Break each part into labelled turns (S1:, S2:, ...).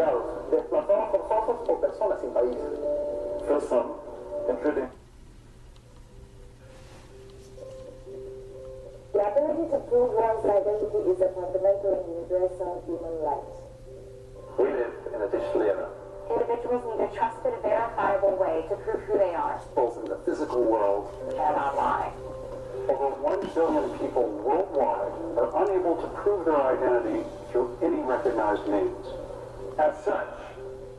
S1: refugiados, desplazados forzosos o personas sin país.
S2: For some, including
S3: the ability to prove one's identity is a fundamental and universal human right.
S2: we live in a digital era,
S4: Individuals need a trusted and verifiable way to prove who they are
S2: both in the physical world
S4: and online.
S2: over 1 billion people worldwide are unable to prove their identity through any recognized means. As such,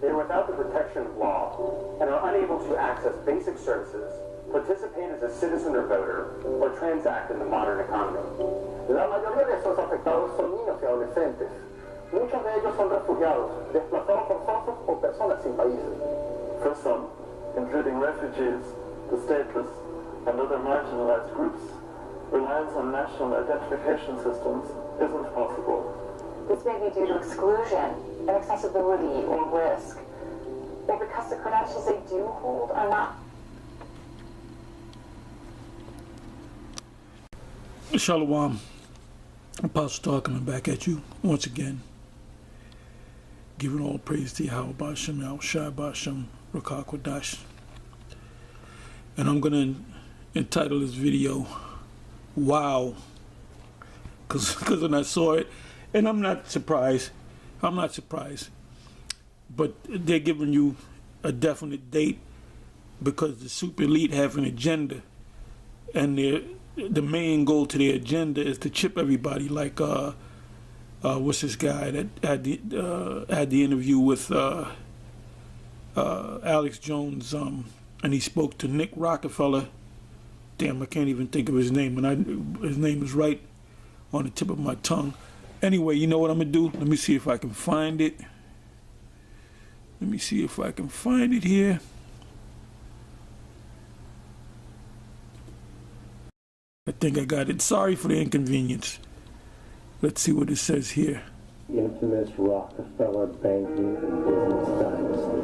S2: they are without the protection of law and are unable to access basic services, participate as a citizen or voter, or transact in the modern economy.
S1: La mayoría de estos afectados son niños y adolescentes. Muchos de ellos son refugiados, desplazados forzosos o personas sin país.
S2: For some, including refugees, the stateless, and other marginalized groups, reliance on national identification systems isn't possible.
S4: This may be due to exclusion, inaccessibility, or risk, or because the credentials they do hold are not.
S5: Shalom. Apostle Star coming back at you once again. Giving all praise to Yahweh Ba'Shem, Al Shai Ba'Shem, Rakah Kodash. And I'm going to entitle this video, Wow. Because when I saw it, and I'm not surprised. But they're giving you a definite date because the super elite have an agenda. And the main goal to their agenda is to chip everybody, like what's this guy that had the interview with Alex Jones, and he spoke to Nick Rockefeller. Damn, I can't even think of his name, and his name is right on the tip of my tongue. Anyway, you know what I'm gonna do? Let me see if I can find it. Let me see if I can find it here. I think I got it. Sorry for the inconvenience. Let's see what it says here.
S6: Infamous Rockefeller banking and business dynasty.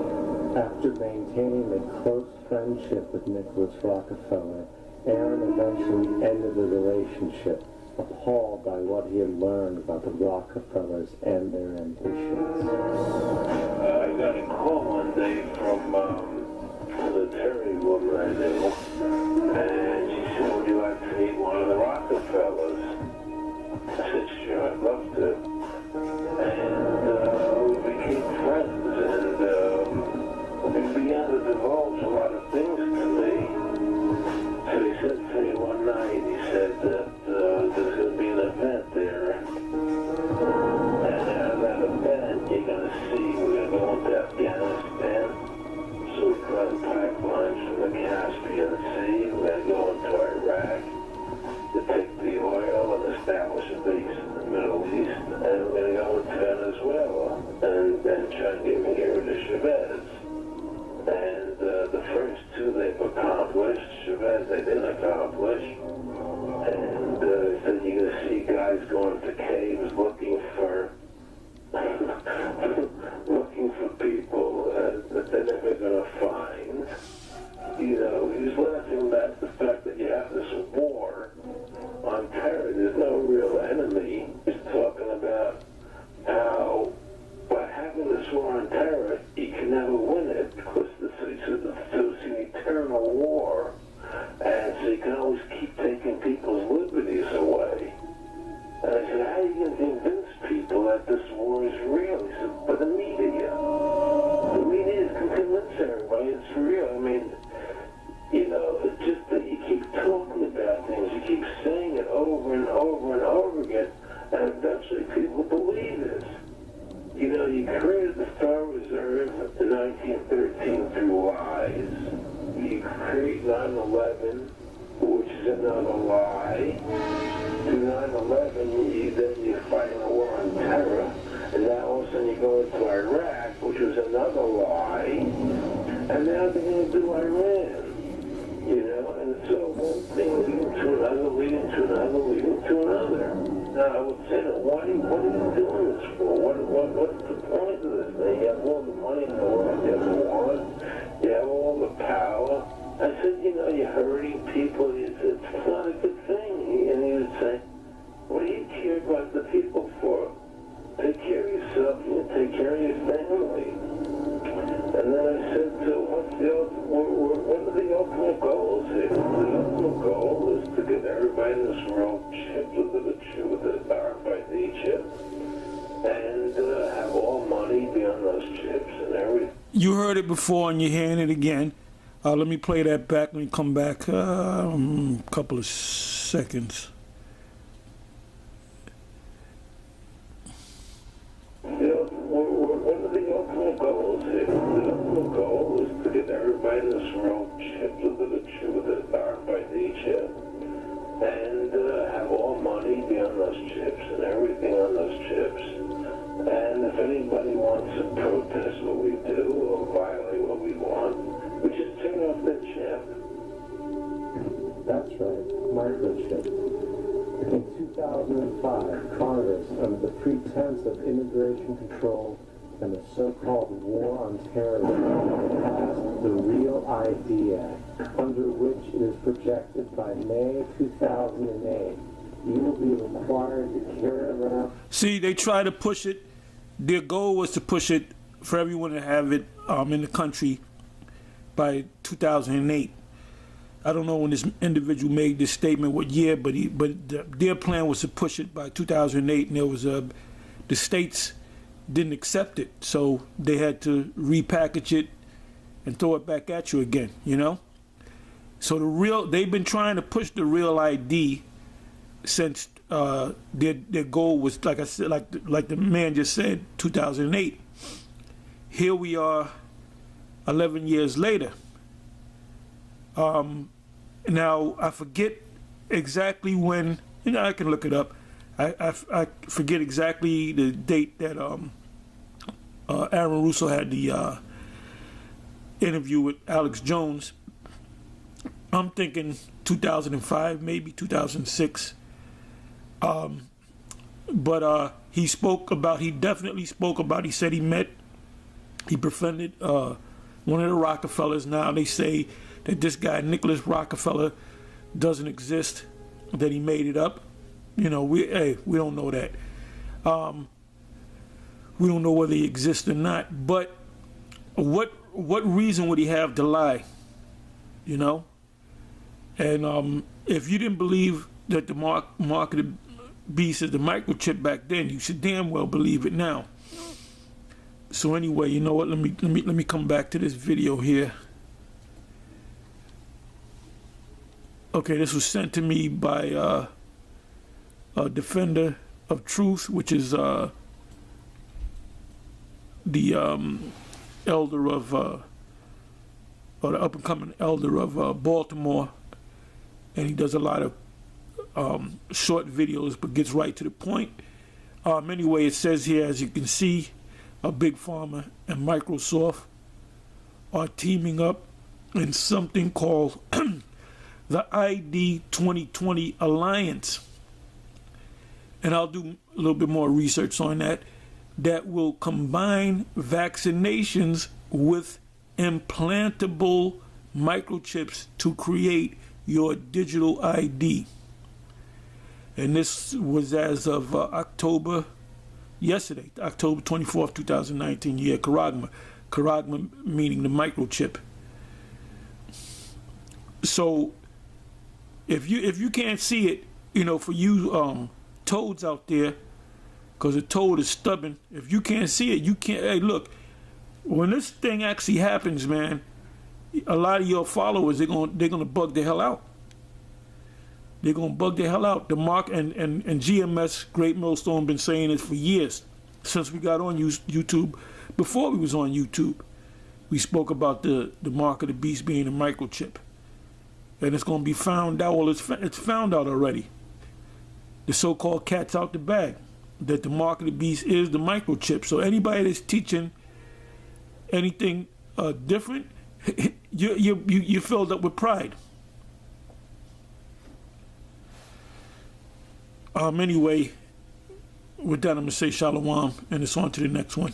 S6: After maintaining a close friendship with Nicholas Rockefeller, Aaron eventually ended the relationship, appalled by what he had learned about the Rockefellers and their ambitions.
S7: I got a call one day from the Terry woman I knew, and she said, "Would you like to meet one of the Rockefellers?" I said, "Sure, I'd love to." And we became friends, and he began to divulge a lot of things to me. So he said to me one night, he said that there's going to be an event there. And at that event, you're going to see, we're going to go into Afghanistan. So we run pipelines from the Caspian Sea. We're going to go into Iraq to take the oil and establish a base in the Middle East. And we're going to go into Venezuela and try and get me here to Chavez. And the first two they've accomplished. Chavez they didn't accomplish. And said you're going to see guys going to caves looking for people that they're never going to find. You know, he was laughing about the fact that you have this war on terror. There's no real enemy. He's talking about how by having this war on terror, you can never win it because it's an eternal war. And so you can always keep taking people's liberties away. And I said, how are you going to convince people that this war is real? He said, but the media can convince everybody it's real. I mean, you know, it's just that you keep talking about things, you keep saying it over and over and over again, and eventually people believe it. You know, you created the Star Reserve in 1913 through lies. You create 9/11, which is another lie. Through 9/11, then you're fighting a war on terror, and now all of a sudden you go into Iraq, which was another lie, and now they're going to do Iran. You know, and so one thing leading to another, leading to another, leading to another. Now I would say, what are you doing this for? What's the point of this thing? You have all the money in the world, you have the want, you have all the power. I said, you know, you're hurting people. It's not a good thing. And he would say, what do you care about the people for? Take care of yourself, you take care of your family. ultimate goal is? The ultimate goal is to get everybody in this world chipped with an RFID chip and have all money be on those chips and everything.
S5: You heard it before and you're hearing it again. Let me play that back. Let me come back a couple of seconds.
S7: One of the ultimate goals here, the ultimate goal is to get everybody in this world chipped with an RFID chip and have all money be on those chips and everything on those chips. And if anybody wants to protest what we do or violate what we want, we just turn off the chip.
S6: That's right, microchip. In 2005, Congress, under the pretense of immigration control and the so-called War on Terrorism, passed the Real ID Act, under which it is projected by May 2008, you will be required to carry around...
S5: See, they try to push it. Their goal was to push it for everyone to have it in the country by 2008. I don't know when this individual made this statement, what year, but their plan was to push it by 2008, and there was the states didn't accept it, so they had to repackage it and throw it back at you again, you know? So they've been trying to push the Real ID since their goal was, like I said, like the man just said, 2008. Here we are 11 years later. Now, I forget exactly when, you know, I can look it up. I forget exactly the date that Aaron Russo had the interview with Alex Jones. I'm thinking 2005, maybe 2006. But he definitely spoke about, he said he befriended one of the Rockefellers. Now they say that this guy, Nicholas Rockefeller, doesn't exist, that he made it up. You know, we don't know that. We don't know whether he exists or not. But what reason would he have to lie? You know? And if you didn't believe that the mark of the beast is the microchip back then, you should damn well believe it now. So anyway, you know what? Let me come back to this video here. Okay, this was sent to me by a defender of truth, which is the elder of, or the up-and-coming elder of Baltimore, and he does a lot of short videos, but gets right to the point. Anyway, it says here, as you can see, Big Pharma and Microsoft are teaming up in something called the ID 2020 Alliance. And I'll do a little bit more research on that. That will combine vaccinations with implantable microchips to create your digital ID. And this was as of yesterday, October 24th, 2019, yeah, Karagma. Karagma meaning the microchip. So if you can't see it, you know, for you toads out there, because a toad is stubborn, if you can't see it, you can't. Hey, look, when this thing actually happens, man, a lot of your followers, they're gonna bug the hell out. They're gonna bug the hell out. The mark and GMS, Great Millstone, been saying it for years, since we got on YouTube. Before we was on YouTube, we spoke about the mark of the beast being a microchip, and it's gonna be found out. Well, it's found out already. The so-called cat's out the bag, that the mark of the beast is the microchip. So anybody that's teaching anything different, you're filled up with pride. Anyway, with that, I'm going to say shalom, and it's on to the next one.